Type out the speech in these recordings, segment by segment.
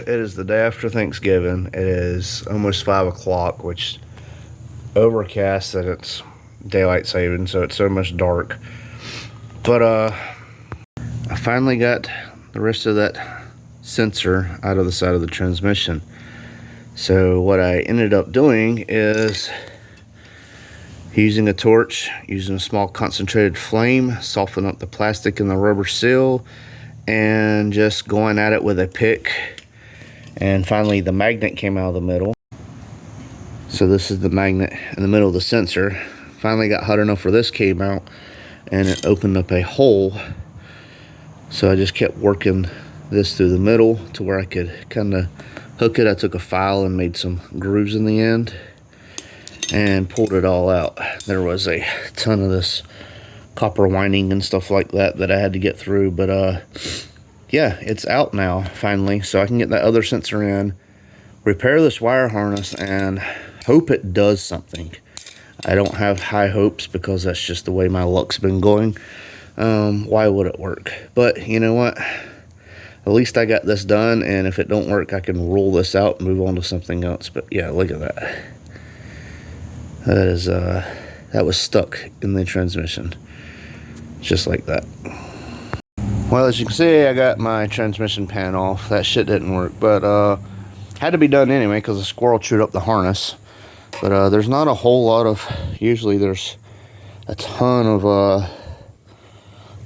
it is the day after Thanksgiving. It is almost 5 o'clock, which overcast and it's daylight saving, so it's so much dark. But I finally got the rest of that sensor out of the side of the transmission. So what I ended up doing is using a torch, using a small concentrated flame, soften up the plastic and the rubber seal, and just going at it with a pick. And finally the magnet came out of the middle. So this is the magnet in the middle of the sensor. Finally got hot enough where this came out and it opened up a hole. So I just kept working this through the middle to where I could kind of hook it. I took a file and made some grooves in the end and pulled it all out. There was a ton of this copper winding and stuff like that that I had to get through, but yeah, it's out now finally, so I can get that other sensor in, repair this wire harness, and hope it does something. I don't have high hopes because that's just the way my luck's been going. Why would it work? But you know what, at least I got this done, and if it don't work I can roll this out and move on to something else. But yeah, look at that. That is that was stuck in the transmission just like that. Well, as you can see, I got my transmission pan off. That shit didn't work, but had to be done anyway because the squirrel chewed up the harness. But there's not a whole lot of, usually there's a ton of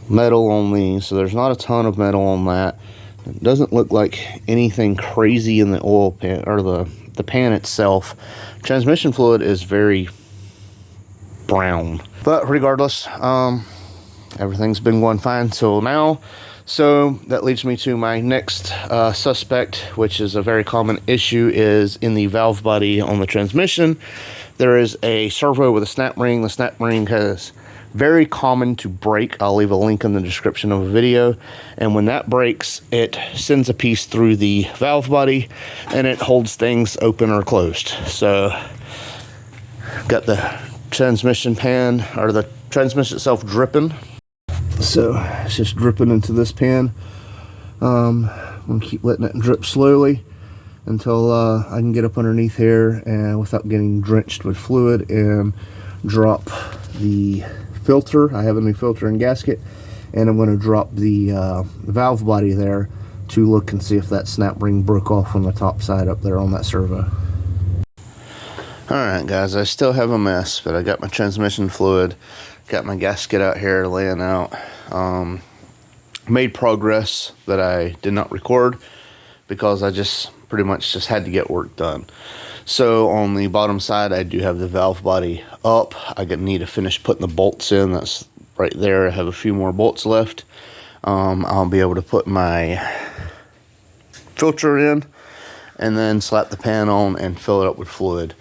metal on these, so there's not a ton of metal on that. It doesn't look like anything crazy in the oil pan or the pan itself. Transmission fluid is very brown, but regardless, everything's been going fine till now. So that leads me to my next suspect, which is a very common issue, is in the valve body on the transmission. There is a servo with a snap ring. The snap ring is very common to break. I'll leave a link in the description of a video. And when that breaks, it sends a piece through the valve body and it holds things open or closed. So got the transmission pan, or the transmission itself, dripping. So it's just dripping into this pan. I'm gonna keep letting it drip slowly until I can get up underneath here and without getting drenched with fluid and drop the filter. I have a new filter and gasket, and I'm going to drop the valve body there to look and see if that snap ring broke off on the top side up there on that servo. Alright guys, I still have a mess, but I got my transmission fluid, got my gasket out here laying out. Made progress that I did not record because I just pretty much just had to get work done. So on the bottom side, I do have the valve body up. I need to finish putting the bolts in. That's right there. I have a few more bolts left. I'll be able to put my filter in and then slap the pan on and fill it up with fluid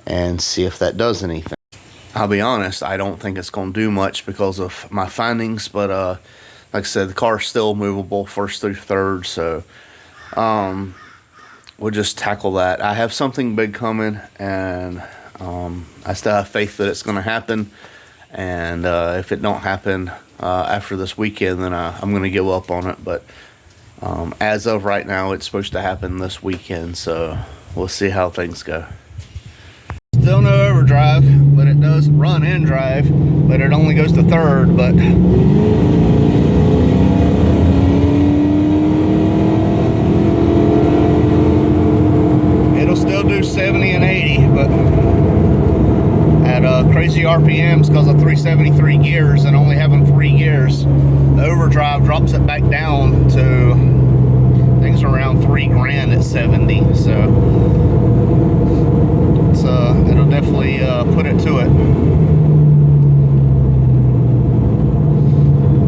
and see if that does anything. I'll be honest, I don't think it's going to do much because of my findings, but like I said, the car's still movable first through third, so we'll just tackle that. I have something big coming, and I still have faith that it's going to happen. And if it don't happen after this weekend, then I'm going to give up on it. But as of right now, it's supposed to happen this weekend, so we'll see how things go. Still no overdrive, but it does run in drive, but it only goes to third. But still do 70 and 80, but at crazy RPMs because of 373 gears and only having 3 gears, the overdrive drops it back down to things around $3,000 at 70. So it's it'll definitely put it to it.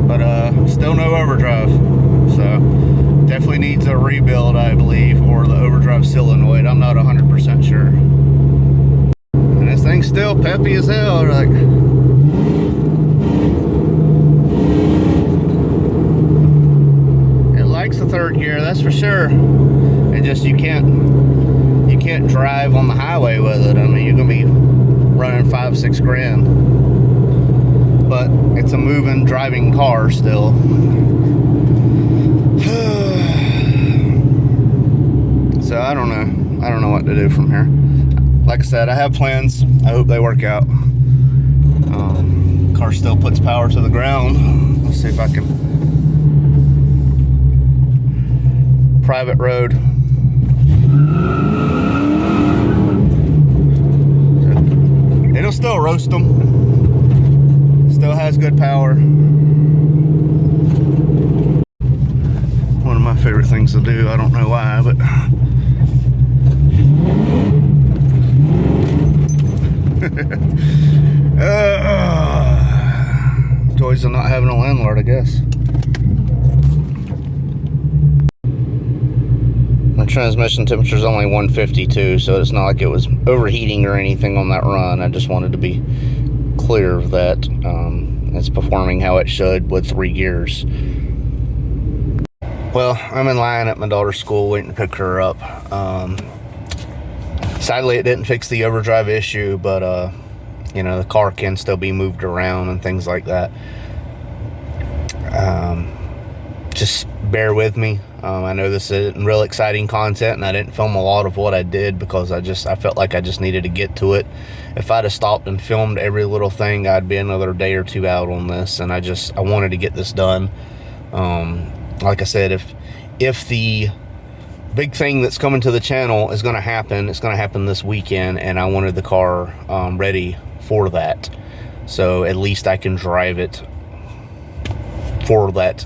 But still no overdrive, so definitely needs a rebuild, I believe, or the overdrive solenoid. I'm not 100% sure. And this thing's still peppy as hell. Like, it likes the third gear, that's for sure. It just you can't drive on the highway with it. I mean, you're gonna be running $5-6 grand. But it's a moving, driving car still. So I don't know what to do from here. Like I said, I have plans. I hope they work out. Car still puts power to the ground. Let's see if I can. Private road. It'll still roast them. Still has good power. One of my favorite things to do. I don't know why, but joys of not having a landlord, I guess. My transmission temperature is only 152, so it's not like it was overheating or anything on that run. I just wanted to be clear of that. It's performing how it should with 3 gears. Well, I'm in line at my daughter's school waiting to pick her up. Sadly, it didn't fix the overdrive issue, but you know, the car can still be moved around and things like that. Just bear with me. I know this isn't real exciting content, and I didn't film a lot of what I did because I felt like I just needed to get to it. If I'd have stopped and filmed every little thing, I'd be another day or two out on this, and I wanted to get this done. Like I said, if the big thing that's coming to the channel is going to happen, it's going to happen this weekend, and I wanted the car ready for that, so at least I can drive it for that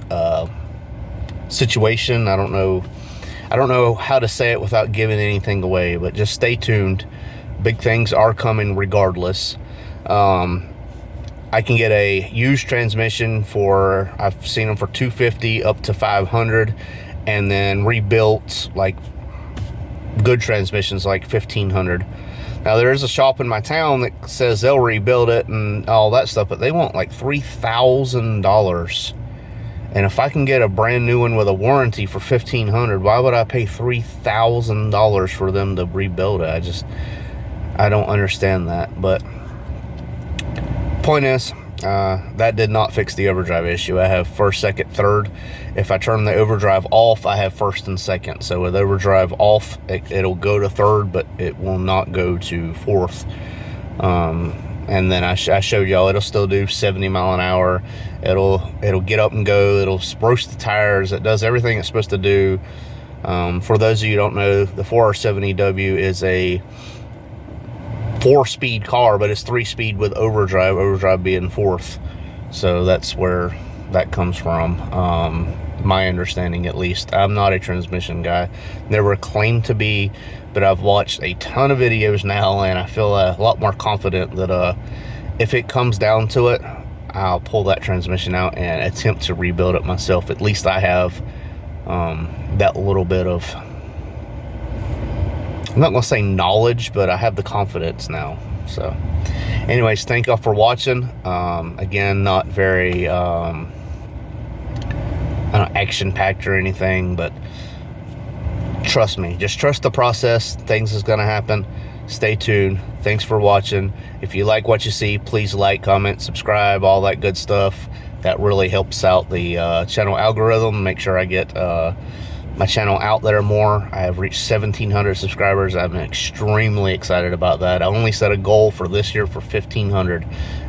situation. I don't know how to say it without giving anything away, but just stay tuned. Big things are coming regardless. I can get a used transmission for, I've seen them for $250 up to $500, and then rebuilt like good transmissions like $1,500. Now there is a shop in my town that says they'll rebuild it and all that stuff, but they want like $3,000. And if I can get a brand new one with a warranty for $1,500, why would I pay $3,000 for them to rebuild it? I don't understand that. But point is, that did not fix the overdrive issue. I have first, second, third. If I turn the overdrive off, I have first and second. So with overdrive off, it'll go to third, but it will not go to fourth. And then I showed y'all it'll still do 70 mile an hour. It'll get up and go. It'll roast the tires. It does everything it's supposed to do. For those of you who don't know, the 4R70W is a 4-speed car, but it's 3-speed with overdrive being fourth. So that's where that comes from, my understanding at least. I'm not a transmission guy, never claimed to be, but I've watched a ton of videos now, and I feel a lot more confident that if it comes down to it, I'll pull that transmission out and attempt to rebuild it myself. At least I have that little bit of, I'm not gonna say knowledge, but I have the confidence now. So anyways, thank y'all for watching. Again, not very action packed or anything, but trust me, just trust the process. Things is gonna happen. Stay tuned. Thanks for watching. If you like what you see, please like, comment, subscribe, all that good stuff. That really helps out the channel algorithm. Make sure I get my channel out there more. I have reached 1,700 subscribers. I'm extremely excited about that. I only set a goal for this year for 1,500,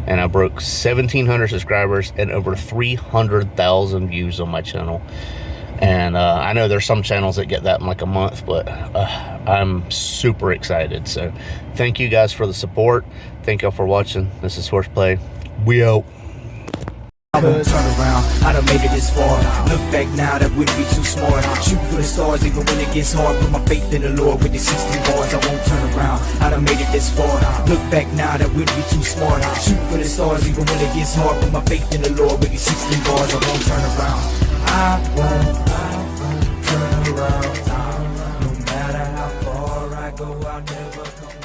and I broke 1,700 subscribers and over 300,000 views on my channel. And I know there's some channels that get that in like a month, but I'm super excited. So thank you guys for the support. Thank y'all for watching. This is Horseplay. We out. Turn around, I done made it this far. Look back now, that wouldn't be too smart. Shoot for the stars even when it gets hard. Put my faith in the Lord with the 16 bars, I won't turn around. I done made it this far. Look back now, that wouldn't be too smart. Shoot for the stars even when it gets hard. Put my faith in the Lord with the 16 bars, I won't turn around. I won't turn around. No matter how far I go, I'll never come